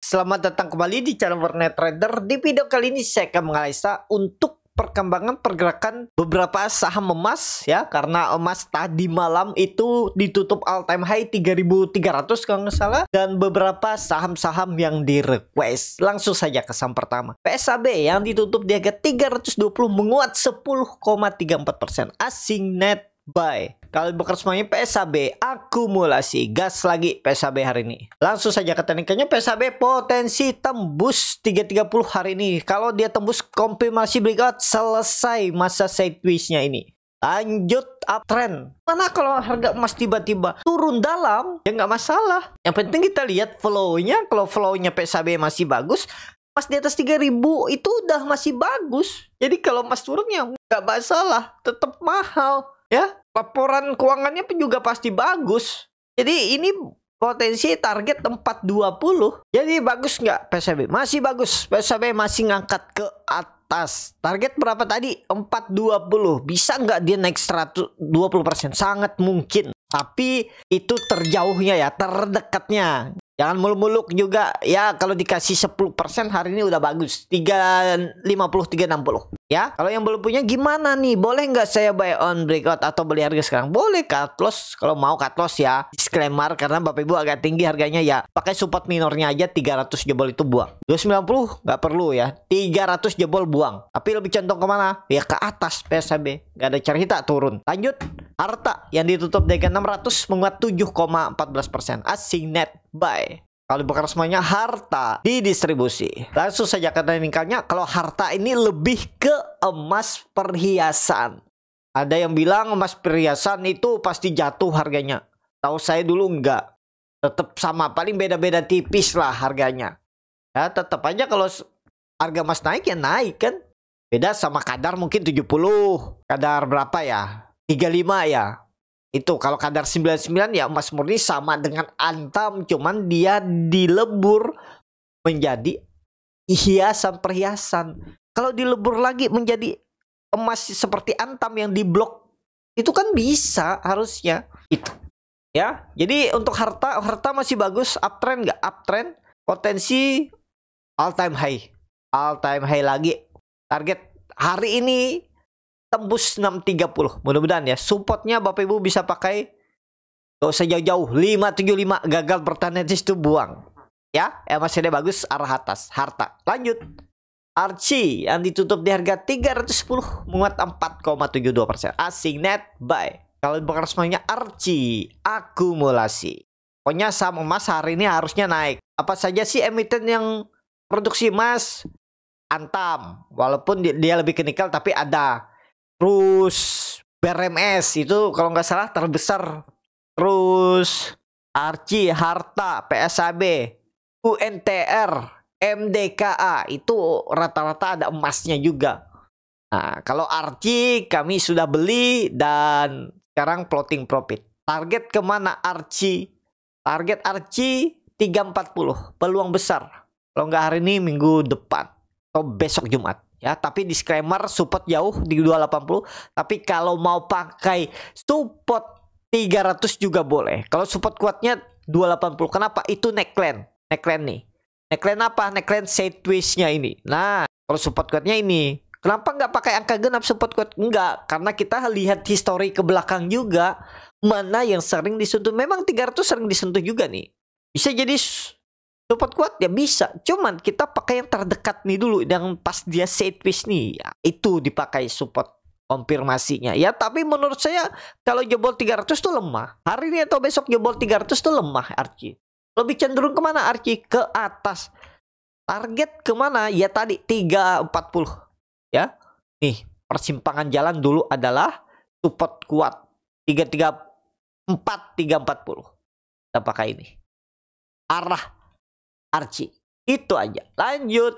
Selamat datang kembali di channel Warnet Trader. Di video kali ini saya akan menganalisa untuk perkembangan pergerakan beberapa saham emas ya, karena emas tadi malam itu ditutup all time high 3.300 kalau nggak salah, dan beberapa saham-saham yang di request. Langsung saja ke saham pertama, PSAB yang ditutup di harga 320 menguat 10,34%. Asing net buy. Kalau bukan semuanya PSAB akumulasi, gas lagi PSAB hari ini. Langsung saja ke teknikannya, PSAB potensi tembus 330 hari ini. Kalau dia tembus konfirmasi breakout, selesai masa sideways-nya ini. Lanjut uptrend. Mana kalau harga emas tiba-tiba turun dalam, ya nggak masalah. Yang penting kita lihat flow-nya. Kalau flow-nya PSAB masih bagus, emas di atas 3.000 itu udah masih bagus. Jadi kalau emas turunnya nggak masalah, tetap mahal. Ya, laporan keuangannya pun juga pasti bagus. Jadi ini potensi target 420. Jadi bagus nggak PSAB? Masih bagus. PSAB masih ngangkat ke atas. Target berapa tadi? 420. Bisa nggak dia naik 120%? Sangat mungkin. Tapi itu terjauhnya ya, terdekatnya. Jangan muluk-muluk juga ya. Kalau dikasih 10% hari ini udah bagus, 350 360 ya. Kalau yang belum punya gimana nih, boleh nggak saya buy on breakout atau beli harga sekarang? Boleh cut loss kalau mau, cut loss ya. Disclaimer, karena Bapak Ibu agak tinggi harganya ya, pakai support minornya aja 300 jebol itu buang. 290 nggak perlu ya, 300 jebol buang. Tapi lebih condong kemana ya? Ke atas PSAB, nggak ada cerita turun. Lanjut harta yang ditutup di 600 menguat 7,14%. Asing net buy. Kalau bukan semuanya harta didistribusi. Langsung saja ke teknikalnya. Kalau harta ini lebih ke emas perhiasan. Ada yang bilang emas perhiasan itu pasti jatuh harganya. Tahu saya dulu enggak. Tetap sama, paling beda-beda tipis lah harganya. Ya tetap aja kalau harga emas naik ya naik kan. Beda sama kadar mungkin 70. Kadar berapa ya? 35 ya. Itu kalau kadar 99 ya emas murni sama dengan Antam, cuman dia dilebur menjadi hiasan perhiasan. Kalau dilebur lagi menjadi emas seperti Antam yang diblok, itu kan bisa harusnya itu ya. Jadi untuk harta masih bagus. Uptrend nggak? Uptrend, potensi all time high lagi. Target hari ini tembus 630. Mudah-mudahan ya. Supportnya Bapak Ibu bisa pakai. Gak usah jauh-jauh. 575. Gagal bertahan itu buang. Ya. Masih ada bagus arah atas. Harta. Lanjut. Archie yang ditutup di harga 310. Menguat 4,72%. Asing net buy. Kalau bukan semuanya Archie akumulasi. Pokoknya saham emas hari ini harusnya naik. Apa saja sih emiten yang produksi emas? Antam. Walaupun dia lebih ke nikel, tapi ada. Terus BRMS itu kalau nggak salah terbesar. Terus Archie, harta, PSAB, UNTR, MDKA itu rata-rata ada emasnya juga. Nah, kalau Archie kami sudah beli dan sekarang floating profit. Target kemana Archie? Target Archie 340. Peluang besar. Kalau nggak hari ini, minggu depan atau besok Jumat. Ya, tapi disclaimer, support jauh di 280. Tapi kalau mau pakai support 300 juga boleh. Kalau support kuatnya 280. Kenapa? Itu neckline. Neckline nih. Neckline apa? Neckline sideways-nya ini. Nah, kalau support kuatnya ini. Kenapa nggak pakai angka genap support kuat? Enggak. Karena kita lihat histori ke belakang juga. Mana yang sering disentuh. Memang 300 sering disentuh juga nih. Bisa jadi support kuat ya bisa, cuman kita pakai yang terdekat nih dulu, yang pas dia sideways nih ya, itu dipakai support konfirmasinya ya. Tapi menurut saya kalau jebol 300 tuh lemah hari ini, atau besok jebol 300 tuh lemah Archie. Lebih cenderung kemana Archie? Ke atas. Target kemana? Ya tadi 340 ya. Nih persimpangan jalan dulu adalah support kuat 334 340. Kita pakai ini arah Archie. Itu aja. Lanjut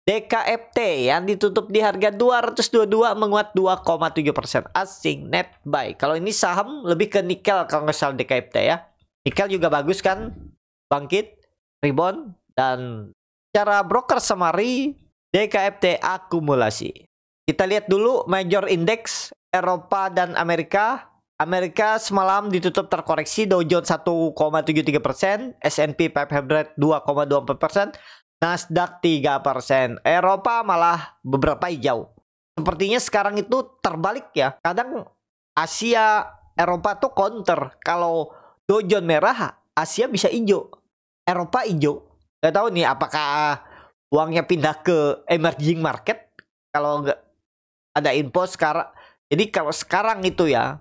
DKFT yang ditutup di harga 222 menguat 2,7%. Asing net buy. Kalau ini saham lebih ke nikel kalau nggak salah DKFT ya. Nikel juga bagus kan, bangkit, rebound, dan cara broker summary DKFT akumulasi. Kita lihat dulu major index Eropa dan Amerika. Amerika semalam ditutup terkoreksi, Dow Jones 1,73%, S&P 500 2,24%, Nasdaq 3%. Eropa malah beberapa hijau. Sepertinya sekarang itu terbalik ya. Kadang Asia, Eropa tuh counter. Kalau Dow Jones merah, Asia bisa hijau, Eropa hijau. Gak tahu nih apakah uangnya pindah ke emerging market. Kalau nggak ada info sekarang. Jadi kalau sekarang itu ya,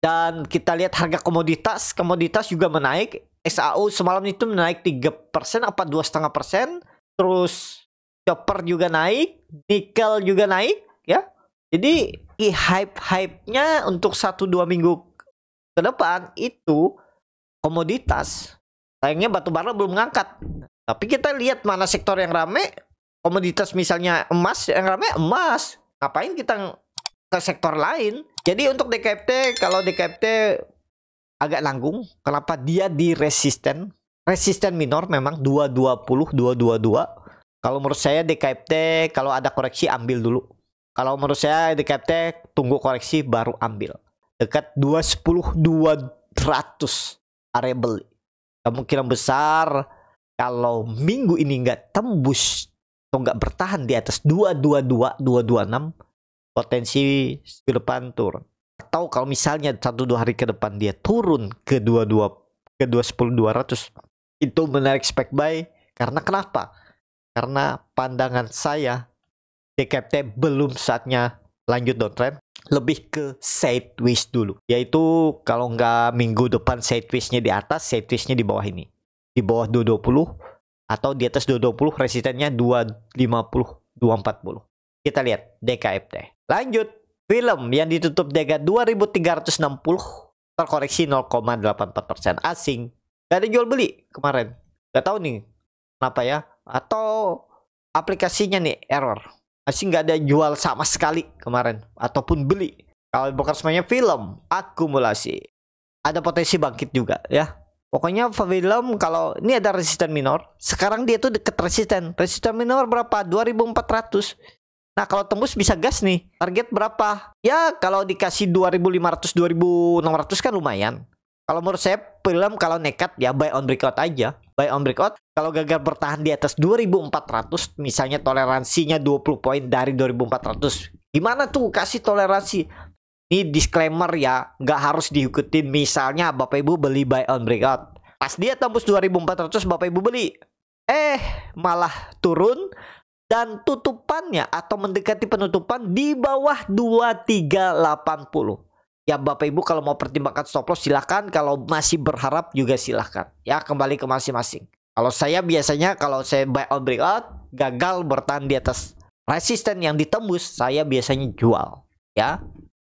dan kita lihat harga komoditas juga menaik. XAU semalam itu menaik 3% apa 2,5%. Terus copper juga naik, nikel juga naik ya. Jadi hype-nya untuk 1-2 minggu ke depan itu komoditas. Sayangnya batu bara belum ngangkat. Tapi kita lihat mana sektor yang rame. Komoditas misalnya emas yang rame, emas. Ngapain kita ke sektor lain? Jadi untuk DKFT, kalau DKFT agak nanggung. Kenapa? Dia di resisten minor memang 220, 222. Kalau menurut saya DKFT kalau ada koreksi ambil dulu. Kalau menurut saya DKFT tunggu koreksi baru ambil. Dekat 210, 200 area beli. Kemungkinan besar kalau minggu ini nggak tembus atau nggak bertahan di atas 222, 226, potensi ke depan turun. Atau kalau misalnya 1-2 hari ke depan dia turun ke 22, ke 210, 200, itu menarik spek buy. Karena kenapa? Karena pandangan saya DKFT belum saatnya lanjut downtrend, lebih ke sideways dulu. Yaitu kalau nggak minggu depan sideways-nya di atas, sideways-nya di bawah ini. Di bawah 220 atau di atas 220, resistennya 250, 240. Kita lihat DKFT. Lanjut, film yang ditutup di harga 2360, terkoreksi 0,84%. Asing. Gak ada jual beli kemarin. Gak tahu nih kenapa ya. Atau aplikasinya nih error. Asing gak ada jual sama sekali kemarin. Ataupun beli. Kalau bukan semuanya film, akumulasi. Ada potensi bangkit juga ya. Pokoknya film kalau ini ada resisten minor. Sekarang dia tuh deket resisten. Resisten minor berapa? 2400. Nah kalau tembus bisa gas nih. Target berapa? Ya kalau dikasih 2500, 2600 kan lumayan. Kalau menurut saya film kalau nekat ya buy on breakout aja. Buy on breakout. Kalau gagal bertahan di atas 2400, misalnya toleransinya 20 poin dari 2400. Gimana tuh kasih toleransi? Ini disclaimer ya, nggak harus diikutin. Misalnya Bapak Ibu beli buy on breakout. Pas dia tembus 2400 Bapak Ibu beli. Malah turun. Dan tutupannya atau mendekati penutupan di bawah 2380. Ya Bapak Ibu kalau mau pertimbangkan stop loss silahkan. Kalau masih berharap juga silahkan. Ya kembali ke masing-masing. Kalau saya biasanya kalau saya buy on breakout gagal bertahan di atas resisten yang ditembus, saya biasanya jual. Ya.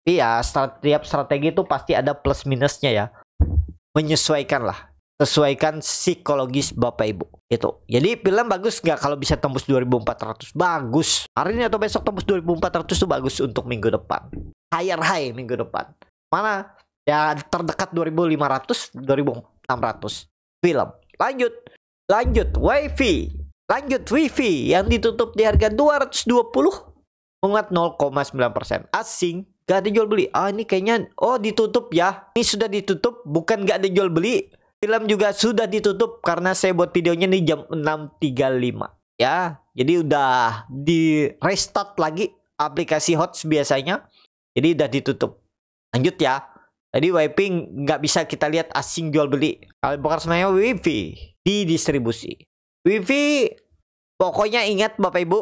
Iya, setiap strategi itu pasti ada plus minusnya ya. Menyesuaikan lah. Sesuaikan psikologis Bapak Ibu. Itu. Jadi film bagus nggak kalau bisa tembus 2400? Bagus. Hari ini atau besok tembus 2400 itu bagus untuk minggu depan. Higher high minggu depan. Mana? Ya terdekat 2500, 2600. Film. Lanjut. WiFi yang ditutup di harga 220 menguat 0,9%. Asing. Gak ada jual beli. Ini kayaknya ditutup ya. Ini sudah ditutup, bukan gak ada jual beli. Film juga sudah ditutup karena saya buat videonya nih jam 6.35 ya. Jadi udah di restart lagi aplikasi HOTS biasanya. Jadi udah ditutup. Lanjut ya. Jadi WiFi nggak bisa kita lihat asing jual beli. Kalau bukan semuanya WiFi di distribusi. WiFi pokoknya ingat Bapak Ibu,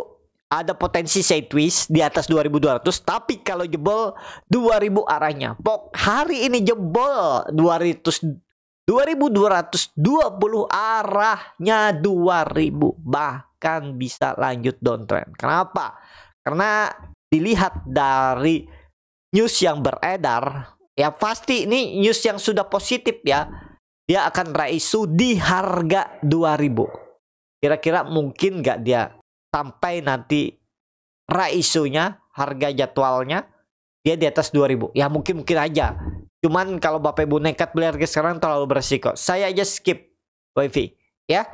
ada potensi sideways di atas 2200, tapi kalau jebol 2000 arahnya. Hari ini jebol 2220 arahnya 2000, bahkan bisa lanjut downtrend. Kenapa? Karena dilihat dari news yang beredar, ya pasti ini news yang sudah positif ya. Dia akan raisu di harga 2000. Kira-kira mungkin nggak dia sampai nanti raisunya, harga jadwalnya dia di atas 2000. Ya mungkin aja. Cuman kalau Bapak Ibu nekat beli harga sekarang terlalu beresiko. Saya aja skip WiFi ya.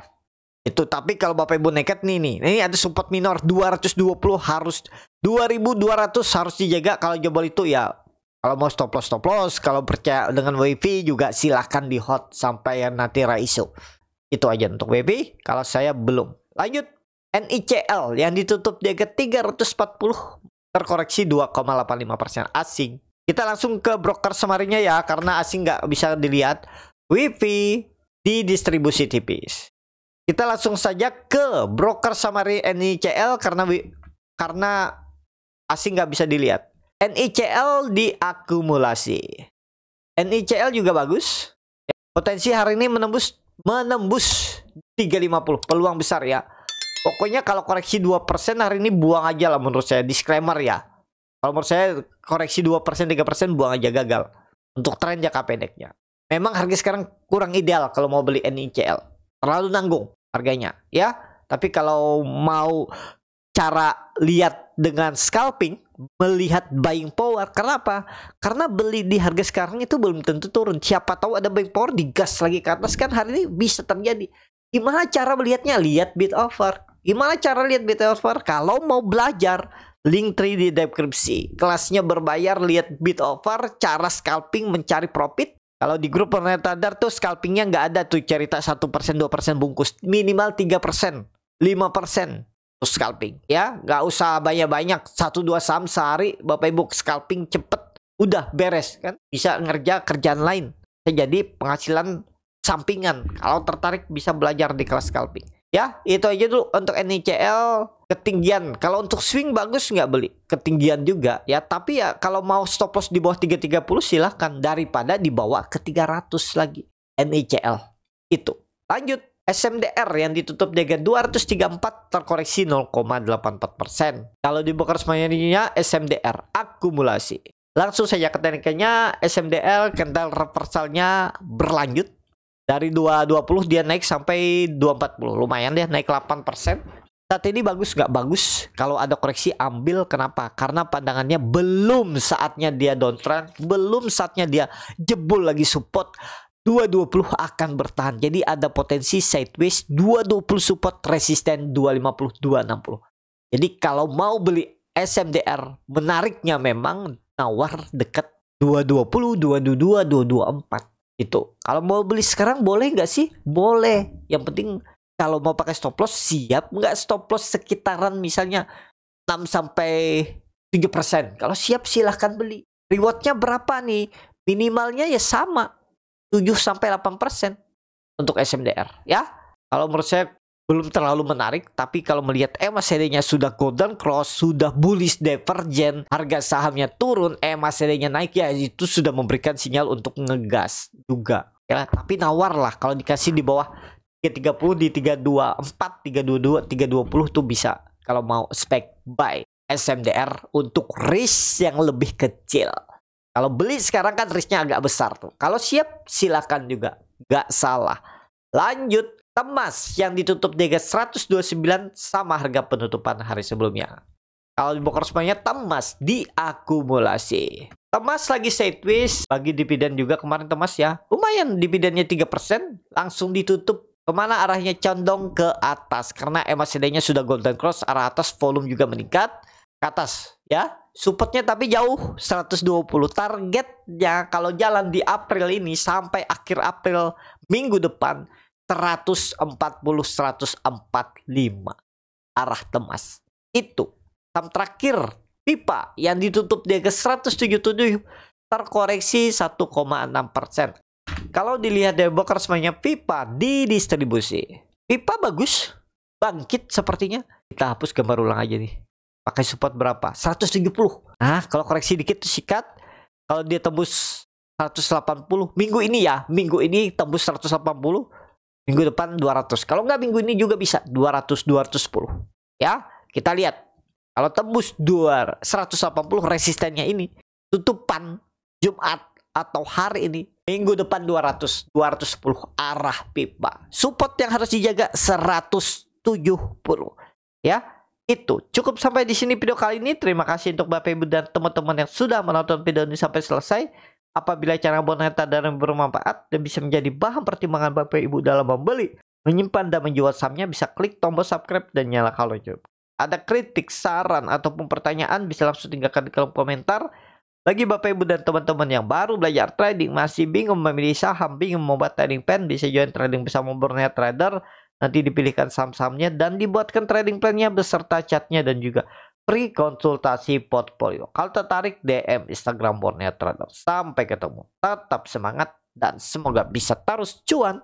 Itu tapi kalau Bapak Ibu nekat nih ini ada support minor 220 harus 2200 harus dijaga. Kalau jebol itu ya Kalau mau stop loss, kalau percaya dengan WP juga silahkan di hot sampai nanti Raiso. Itu aja untuk WP, kalau saya belum. Lanjut, NICL yang ditutup di harga 340, terkoreksi 2,85% asing. Kita langsung ke broker summary-nya ya, karena asing nggak bisa dilihat. WP di distribusi tipis. Kita langsung saja ke broker summary NICL karena asing nggak bisa dilihat. NICL diakumulasi. NICL juga bagus. Potensi hari ini menembus 350. Peluang besar ya. Pokoknya kalau koreksi 2% hari ini buang aja lah menurut saya. Disclaimer ya. Kalau menurut saya koreksi 2%, 3% buang aja, gagal. Untuk tren jangka pendeknya. Memang harga sekarang kurang ideal kalau mau beli NICL. Terlalu nanggung harganya ya. Tapi kalau mau cara lihat dengan scalping, melihat buying power. Kenapa? Karena beli di harga sekarang itu belum tentu turun. Siapa tahu ada buying power digas lagi ke atas, kan hari ini bisa terjadi. Gimana cara melihatnya? Lihat bid offer. Gimana cara lihat bid offer? Kalau mau belajar, link 3 di deskripsi. Kelasnya berbayar, lihat bid offer, cara scalping mencari profit. Kalau di grup Radar tuh scalpingnya nggak ada tuh cerita 1%, 2% bungkus. Minimal 3%, 5%. Scalping ya, nggak usah banyak-banyak 1-2 saham sehari Bapak Ibu scalping cepet udah beres kan, bisa ngerja kerjaan lain, bisa jadi penghasilan sampingan. Kalau tertarik bisa belajar di kelas scalping ya. Itu aja dulu untuk NICL. Ketinggian kalau untuk swing bagus nggak beli ketinggian juga ya, tapi ya kalau mau stop loss di bawah 330 silahkan, daripada di bawah ke 300 lagi NICL itu. Lanjut, SMDR yang ditutup di harga 234, terkoreksi 0,84%. Kalau di broker semuanya SMDR akumulasi. Langsung saja ke tekniknya. SMDR candle reversalnya berlanjut dari 220 dia naik sampai 240. Lumayan deh, naik 8%. Saat ini bagus nggak bagus? Kalau ada koreksi ambil. Kenapa? Karena pandangannya belum saatnya dia downtrend, belum saatnya dia jebol lagi support. 220 akan bertahan. Jadi ada potensi sideways, 220 support, resisten 250, 260. Jadi kalau mau beli SMDR, menariknya memang nawar dekat 220, 222, 224 itu. Kalau mau beli sekarang boleh nggak sih? Boleh. Yang penting kalau mau pakai stop loss, siap nggak stop loss sekitaran misalnya 6 sampai 7%. Kalau siap silahkan beli. Rewardnya berapa nih? Minimalnya ya sama, 7-8% untuk SMDR ya. Kalau menurut saya belum terlalu menarik, tapi kalau melihat MACD-nya sudah golden cross, sudah bullish divergent, harga sahamnya turun, MACD-nya naik, ya itu sudah memberikan sinyal untuk ngegas juga ya. Tapi nawar lah kalau dikasih di bawah 330, di 324, 322, 320 tuh bisa kalau mau spek buy SMDR untuk risk yang lebih kecil. Kalau beli sekarang kan risknya agak besar tuh. Kalau siap silakan juga, nggak salah. Lanjut, Temas yang ditutup di harga 129 sama harga penutupan hari sebelumnya. Kalau di broker semuanya Temas diakumulasi. Temas lagi sideways, bagi dividen juga kemarin Temas ya. Lumayan dividennya 3%, langsung ditutup. Kemana arahnya? Condong ke atas karena MACD-nya sudah golden cross, arah atas, volume juga meningkat ke atas ya. Supportnya tapi jauh 120. Targetnya kalau jalan di April ini sampai akhir April minggu depan 140, 145 arah Temas. Itu saham terakhir Pipa yang ditutup di harga 177, terkoreksi 1,6%. Kalau dilihat dari broker semuanya Pipa di distribusi, Pipa bagus, bangkit sepertinya. Kita hapus gambar ulang aja nih. Pakai support berapa? 170. Nah, kalau koreksi dikit tuh sikat. Kalau dia tembus 180 minggu ini ya, minggu ini tembus 180, minggu depan 200. Kalau nggak minggu ini juga bisa 200, 210. Ya, kita lihat. Kalau tembus 180 resistennya ini, tutupan Jumat atau hari ini, minggu depan 200, 210 arah Pipa. Support yang harus dijaga 170. Ya. Itu cukup sampai di sini video kali ini. Terima kasih untuk Bapak Ibu dan teman-teman yang sudah menonton video ini sampai selesai. Apabila cara boneta dan bermanfaat dan bisa menjadi bahan pertimbangan Bapak Ibu dalam membeli, menyimpan dan menjual sahamnya, bisa klik tombol subscribe dan nyalakan lonceng. Ada kritik, saran ataupun pertanyaan bisa langsung tinggalkan di kolom komentar. Bagi Bapak Ibu dan teman-teman yang baru belajar trading, masih bingung memilih saham, bingung membuat trading plan, bisa join trading bersama Burnet Trader. Nanti dipilihkan saham-sahamnya dan dibuatkan trading plan-nya beserta chatnya dan juga free konsultasi portfolio. Kalau tertarik, DM Instagram Burnet Trader. Sampai ketemu. Tetap semangat dan semoga bisa terus cuan.